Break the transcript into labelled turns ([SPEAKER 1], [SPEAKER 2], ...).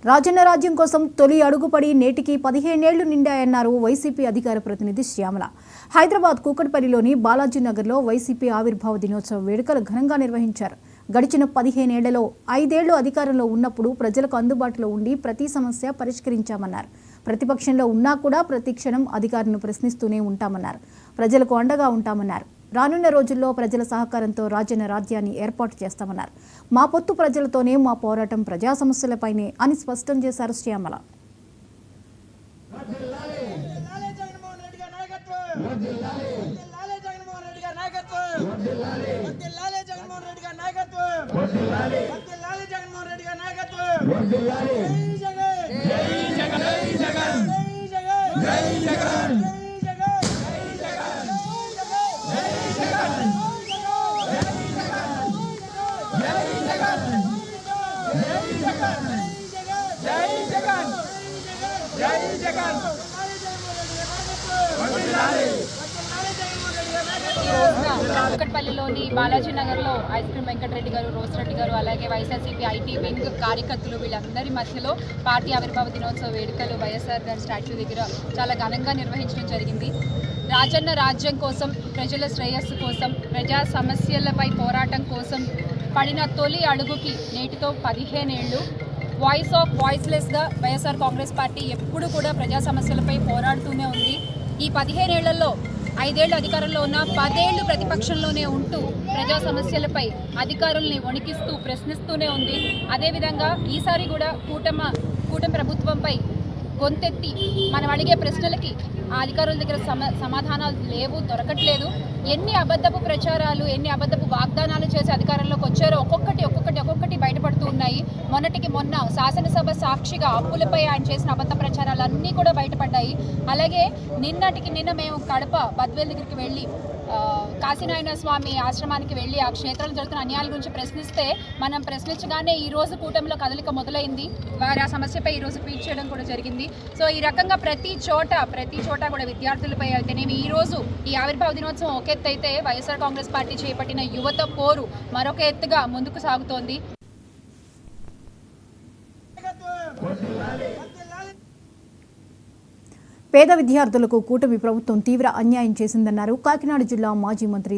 [SPEAKER 1] రాజన్న రాజ్యం కోసం తొలి అడుగుపడి నేటికి 15 ఏళ్లు నిండాయన్నారు వైసీపీ అధికార ప్రతినిధి శ్యామల. హైదరాబాద్ కూకట్పల్లిలోని బాలాజీ నగర్లో వైసీపీ ఆవిర్భావ దినోత్సవ వేడుకలు ఘనంగా నిర్వహించారు. గడిచిన 15 ఏళ్లలో 5 ఏళ్లు అధికారంలో ఉన్నప్పుడు ప్రజలకు అందుబాటులో ఉండి ప్రతి సమస్య పరిష్కరించామన్నారు. ప్రతిపక్షంలో ఉన్నా కూడా ప్రతి క్షణం అధికారులను ప్రశ్నిస్తూనే ఉంటామన్నారు. ప్రజలకు అండగా ఉంటామన్నారు. రానున్న రోజుల్లో ప్రజల సహకారంతో రాజన్న రాజ్యాన్ని ఏర్పాటు చేస్తామన్నారు. మా పొత్తు ప్రజలతోనే, మా పోరాటం ప్రజా సమస్యలపైనే అని స్పష్టం చేశారు శ్యామల.
[SPEAKER 2] కూకట్పల్లిలోని బాలాజీ నగర్లో ఐస్ క్రీమ్ వెంకటరెడ్డి గారు, రోస్రెడ్డి గారు, అలాగే వైఎస్ఆర్సీపీ ఐటీ వింగ్ కార్యకర్తలు వీళ్ళందరి మధ్యలో పార్టీ ఆవిర్భావ దినోత్సవ వేడుకలు వైఎస్ఆర్ గారి స్టాచ్యూ దగ్గర చాలా ఘనంగా నిర్వహించడం జరిగింది. రాజన్న రాజ్యం కోసం, ప్రజల శ్రేయస్సు కోసం, ప్రజా సమస్యలపై పోరాటం కోసం పడిన తొలి అడుగుకి నేటితో 15 ఏళ్ళు. వాయిస్ ఆఫ్ వాయిస్లెస్గా వైఎస్ఆర్ కాంగ్రెస్ పార్టీ ఎప్పుడు కూడా ప్రజా సమస్యలపై పోరాడుతూనే ఉంది. ఈ 15 ఏళ్లలో 5 ఏళ్ళు అధికారంలో ఉన్న 10 ఏళ్ళు ప్రతిపక్షంలోనే ఉంటూ ప్రజా సమస్యలపై అధికారుల్ని వణికిస్తూ ప్రశ్నిస్తూనే ఉంది. అదేవిధంగా ఈసారి కూడా కూటమి ప్రభుత్వంపై గొంతెత్తి మనం అడిగే ప్రశ్నలకి ఆ అధికారుల దగ్గర సమాధానాలు లేవు, దొరకట్లేదు. ఎన్ని అబద్ధపు ప్రచారాలు, ఎన్ని అబద్ధపు వాగ్దానాలు చేసి అధికారంలోకి వచ్చారో ఒక్కొక్కటి బయటపడుతూ ఉన్నాయి. మొన్నటికి మొన్న శాసనసభ సాక్షిగా అప్పులపై ఆయన చేసిన అబద్ధ ప్రచారాలు అన్నీ కూడా బయటపడ్డాయి. అలాగే నిన్న మేము కడప బద్వేల్ దగ్గరికి వెళ్ళి కాశీనారాయణ స్వామి ఆశ్రమానికి వెళ్ళి ఆ క్షేత్రంలో జరుగుతున్న అన్యాయాల గురించి ప్రశ్నిస్తే మనం ప్రశ్నించగానే ఈరోజు కూటమిలో కదలిక మొదలైంది. వారి ఆ సమస్యపై ఈరోజు ట్వీట్ చేయడం కూడా జరిగింది. సో ఈ రకంగా ప్రతి చోట కూడా విద్యార్థులపై అయితేనేమి ఈరోజు ఈ ఆవిర్భావ దినోత్సవం ఒక ఎత్తు అయితే వైఎస్ఆర్ కాంగ్రెస్ పార్టీ చేపట్టిన యువత పోరు మరొక ఎత్తుగా ముందుకు సాగుతోంది.
[SPEAKER 1] పేద విద్యార్థులకు కూటమి ప్రభుత్వం తీవ్ర అన్యాయం చేసిందన్నారు కాకినాడ జిల్లా మాజీ మంత్రి